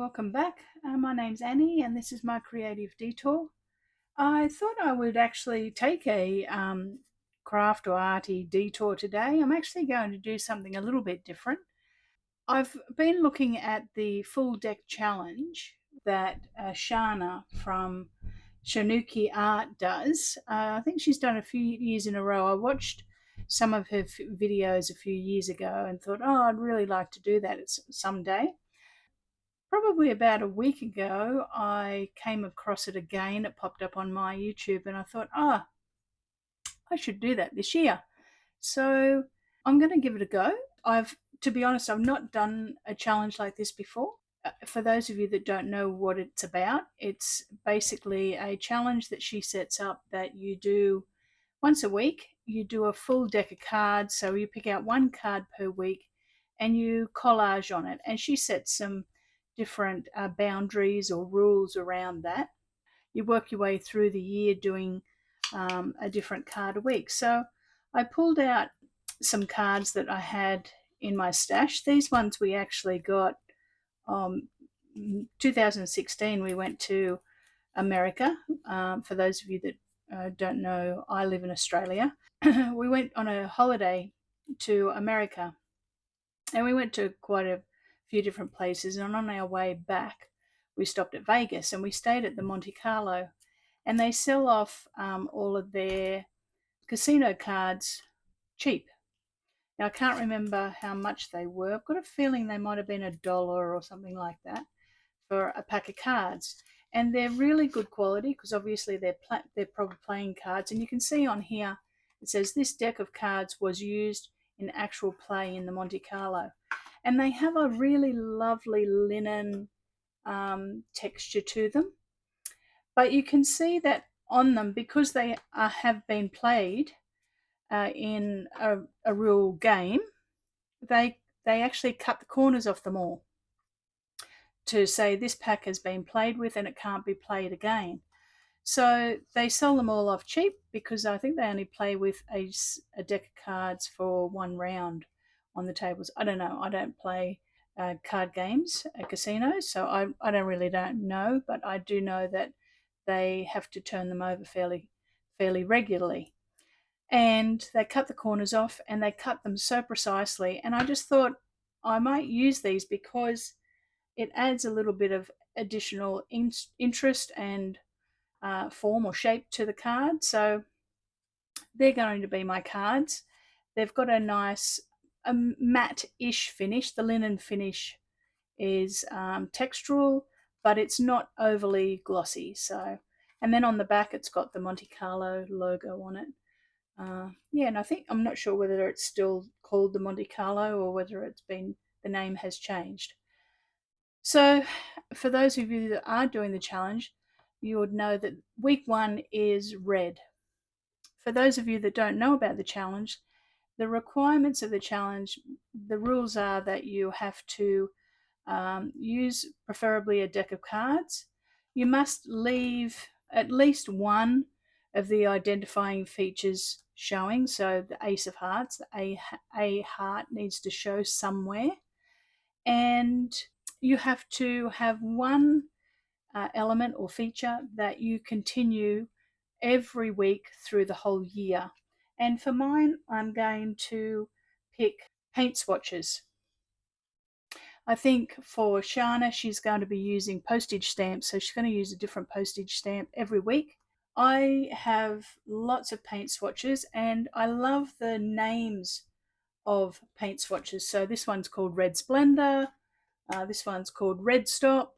welcome back. My name's Annie, and this is my creative detour. I thought I would actually take a craft or arty detour today. I'm actually going to do something a little bit different. I've been looking at the full deck challenge that Shana from ShanoukiArt does. I think she's done a few years in a row. I watched some of her videos a few years ago and thought, oh, I'd really like to do that someday. Probably about a week ago, I came across it again. It popped up on my YouTube, and I thought, I should do that this year. So I'm going to give it a go. To be honest, I've not done a challenge like this before. For those of you that don't know what it's about, it's basically a challenge that she sets up that you do once a week. You do a full deck of cards, so you pick out one card per week and you collage on it. And she sets some different boundaries or rules around that. You work your way through the year doing a different card a week. So I pulled out some cards that I had in my stash. These ones we actually got 2016. We went to America. For those of you that don't know, I live in Australia. We went on a holiday to America, and we went to quite a few different places. And on our way back, we stopped at Vegas and we stayed at the Monte Carlo. And they sell off all of their casino cards cheap. Now, I can't remember how much they were. I've got a feeling they might have been $1 or something like that for a pack of cards. And they're really good quality because obviously they're proper playing cards. And you can see on here it says this deck of cards was used in actual play in the Monte Carlo. And they have a really lovely linen texture to them. But you can see that on them, because they have been played in a real game, they actually cut the corners off them all to say this pack has been played with and it can't be played again. So they sell them all off cheap because I think they only play with a deck of cards for one round on the tables. I don't know. I don't play card games at casinos, so I don't know, but I do know that they have to turn them over fairly regularly. And they cut the corners off and they cut them so precisely. And I just thought I might use these because it adds a little bit of additional interest and form or shape to the card. So they're going to be my cards. They've got a nice matte-ish finish. The linen finish is textural, but it's not overly glossy. So, and then on the back, it's got the Monte Carlo logo on it. Yeah, and I'm not sure whether it's still called the Monte Carlo or whether the name has changed. So, for those of you that are doing the challenge, you would know that week 1 is red. For those of you that don't know about the challenge, the requirements of the challenge, the rules are that you have to use preferably a deck of cards. You must leave at least one of the identifying features showing. So the Ace of Hearts, the A heart needs to show somewhere. And you have to have one element or feature that you continue every week through the whole year. And for mine, I'm going to pick paint swatches. I think for Shana, she's going to be using postage stamps, so she's going to use a different postage stamp every week. I have lots of paint swatches and I love the names of paint swatches. So this one's called Red Splendor, this one's called Red Stop,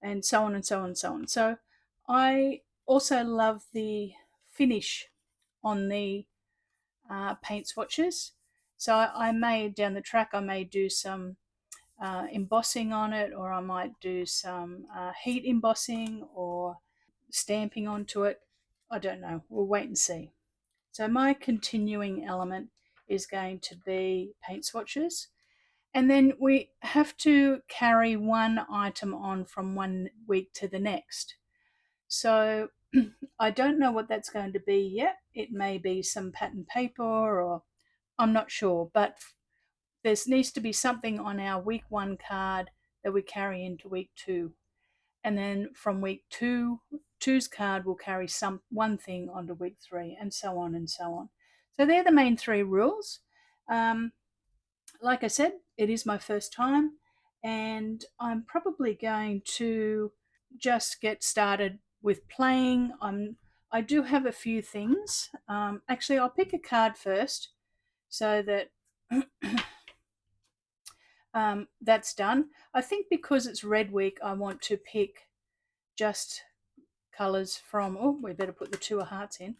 and so on and so on and so on. So I also love the finish on the paint swatches. So I may, down the track, I may do some embossing on it, or I might do some heat embossing or stamping onto it. I don't know. We'll wait and see. So my continuing element is going to be paint swatches. And then we have to carry one item on from one week to the next. So I don't know what that's going to be yet. It may be some pattern paper, or I'm not sure, but there needs to be something on our week 1 card that we carry into week 2. And then from week two's card will carry one thing onto week 3, and so on and so on. So they're the main 3 rules. Like I said, it is my first time, and I'm probably going to just get started with playing. I do have a few things. Actually, I'll pick a card first so that that's done. I think because it's Red Week, I want to pick just colours from, oh, we better put the 2 of hearts in,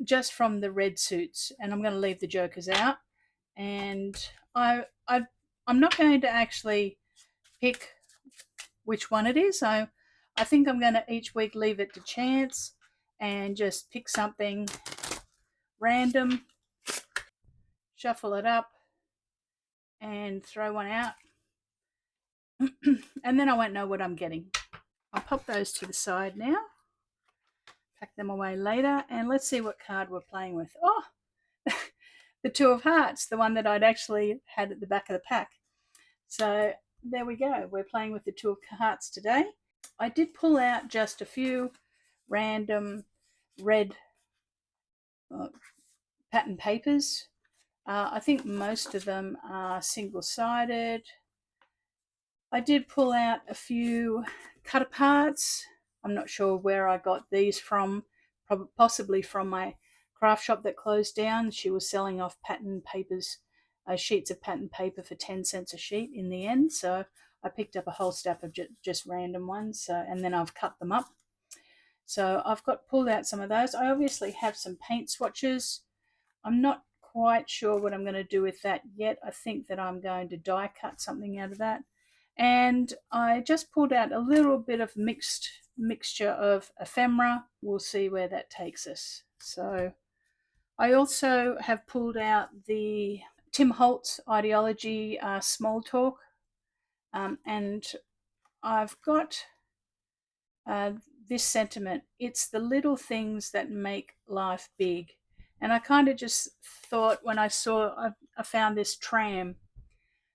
just from the red suits, and I'm going to leave the jokers out. And I'm not going to actually pick which one it is. I think I'm going to each week leave it to chance and just pick something random, shuffle it up, and throw one out. And then I won't know what I'm getting. I'll pop those to the side now, pack them away later, and let's see what card we're playing with. Oh, the 2 of hearts, the one that I'd actually had at the back of the pack. So there we go. We're playing with the 2 of hearts today. I did pull out just a few random red pattern papers. I think most of them are single-sided. I did pull out a few cut aparts. I'm not sure where I got these from, possibly from my craft shop that closed down. She was selling off pattern papers, sheets of pattern paper for 10 cents a sheet in the end. So I picked up a whole stack of just random ones, and then I've cut them up. So I've pulled out some of those. I obviously have some paint swatches. I'm not quite sure what I'm going to do with that yet. I think that I'm going to die cut something out of that. And I just pulled out a little bit of mixture of ephemera. We'll see where that takes us. So I also have pulled out the Tim Holtz Ideology Small Talk, and I've got this sentiment. It's the little things that make life big. And I kind of just thought when I found this tram,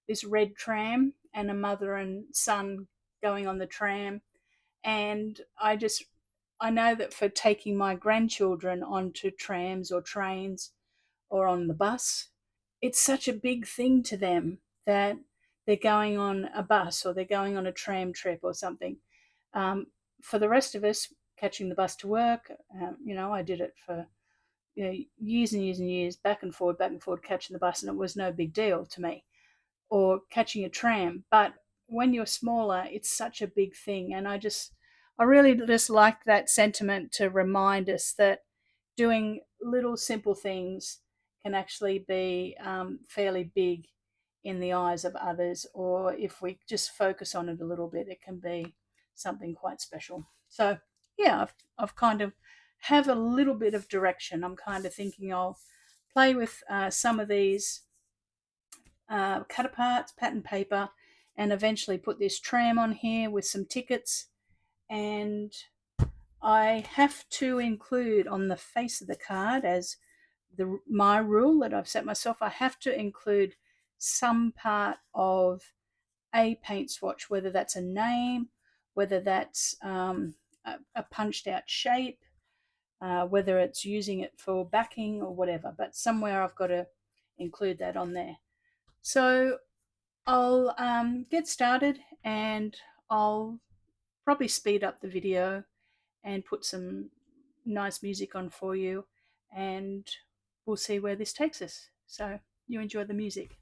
this red tram, and a mother and son going on the tram. And I know that for taking my grandchildren onto trams or trains or on the bus, it's such a big thing to them that they're going on a bus or they're going on a tram trip or something. For the rest of us, catching the bus to work, I did it for years and years and years, back and forward, catching the bus, and it was no big deal to me. Or catching a tram. But when you're smaller, it's such a big thing. And I really just like that sentiment to remind us that doing little simple things can actually be fairly big in the eyes of others, or if we just focus on it a little bit, it can be something quite special. So yeah, I've kind of have a little bit of direction. I'm kind of thinking I'll play with some of these cut aparts, pattern paper, and eventually put this tram on here with some tickets. And I have to include on the face of the card, as my rule that I've set myself, I have to include some part of a paint swatch, whether that's a name, whether that's a punched out shape, whether it's using it for backing or whatever, but somewhere I've got to include that on there. So I'll get started, and I'll probably speed up the video and put some nice music on for you, and we'll see where this takes us. So you enjoy the music.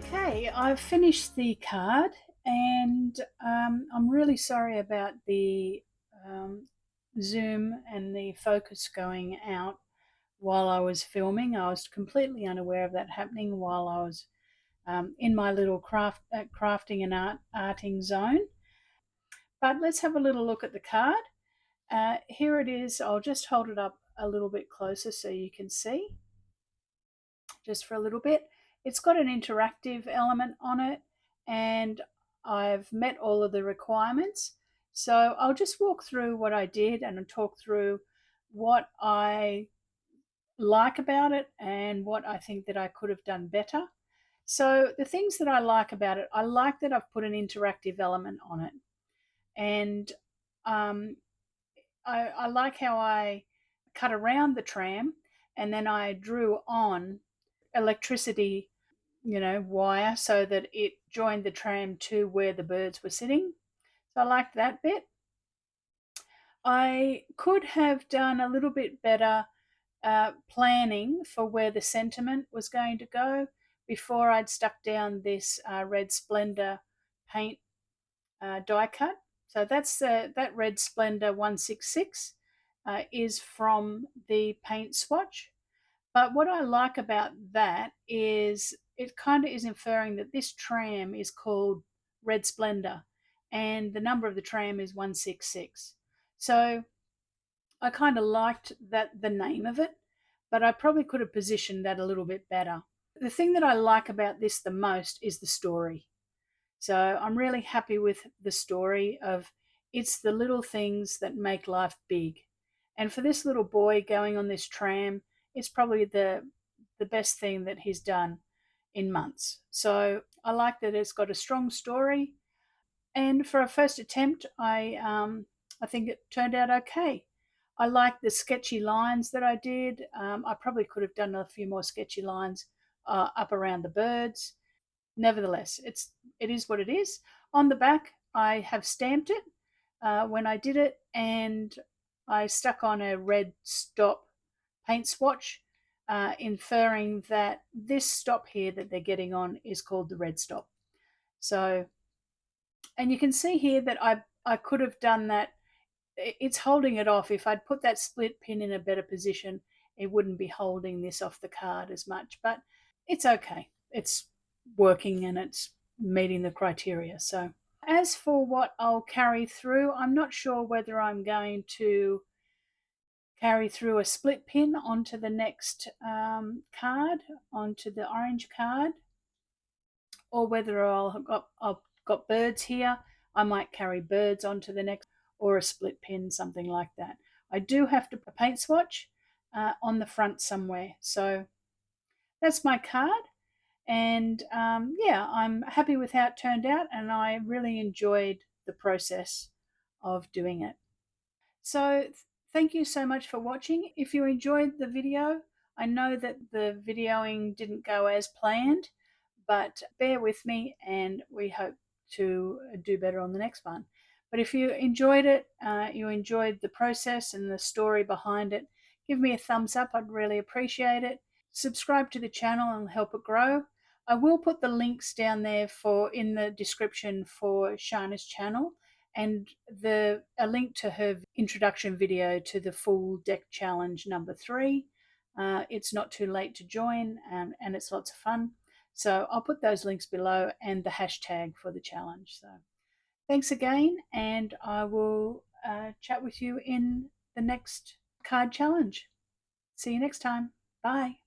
Okay, I've finished the card, and I'm really sorry about the um, zoom and the focus going out while I was filming. I was completely unaware of that happening while I was in my little crafting and arting zone. But let's have a little look at the card. Here it is. I'll just hold it up a little bit closer so you can see, just for a little bit. It's got an interactive element on it, and I've met all of the requirements. So I'll just walk through what I did and talk through what I like about it and what I think that I could have done better. So the things that I like about it, I like that I've put an interactive element on it, and um, I like how I cut around the tram and then I drew on electricity, wire so that it joined the tram to where the birds were sitting. So I liked that bit. I could have done a little bit better planning for where the sentiment was going to go before I'd stuck down this Red Splendor paint die cut. So that's that Red Splendor 166 is from the paint swatch. But what I like about that is it kind of is inferring that this tram is called Red Splendor and the number of the tram is 166. So I kind of liked that the name of it, but I probably could have positioned that a little bit better. The thing that I like about this the most is the story. So I'm really happy with the story of it's the little things that make life big. And for this little boy going on this tram, it's probably the best thing that he's done in months. So I like that it's got a strong story. And for a first attempt, I think it turned out okay. I like the sketchy lines that I did. I probably could have done a few more sketchy lines up around the birds. Nevertheless, it is what it is. On the back, I have stamped it when I did it, and I stuck on a red stop paint swatch, inferring that this stop here that they're getting on is called the red stop. So, and you can see here that I could have done that. It's holding it off. If I'd put that split pin in a better position, it wouldn't be holding this off the card as much, but it's okay. It's working and it's meeting the criteria. So as for what I'll carry through, I'm not sure whether I'm going to carry through a split pin onto the next card, onto the orange card, or whether I've got birds here. I might carry birds onto the next, or a split pin, something like that. I do have to put a paint swatch on the front somewhere. So that's my card. And yeah, I'm happy with how it turned out, and I really enjoyed the process of doing it. So thank you so much for watching. If you enjoyed the video, I know that the videoing didn't go as planned, but bear with me and we hope to do better on the next one. But if you enjoyed it, you enjoyed the process and the story behind it, give me a thumbs up. I'd really appreciate it. Subscribe to the channel and help it grow. I will put the links down there for in the description for Shana's channel, and a link to her introduction video to the full deck challenge number 3. It's not too late to join, and it's lots of fun. So I'll put those links below and the hashtag for the challenge. So thanks again, and I will chat with you in the next card challenge. See you next time. Bye.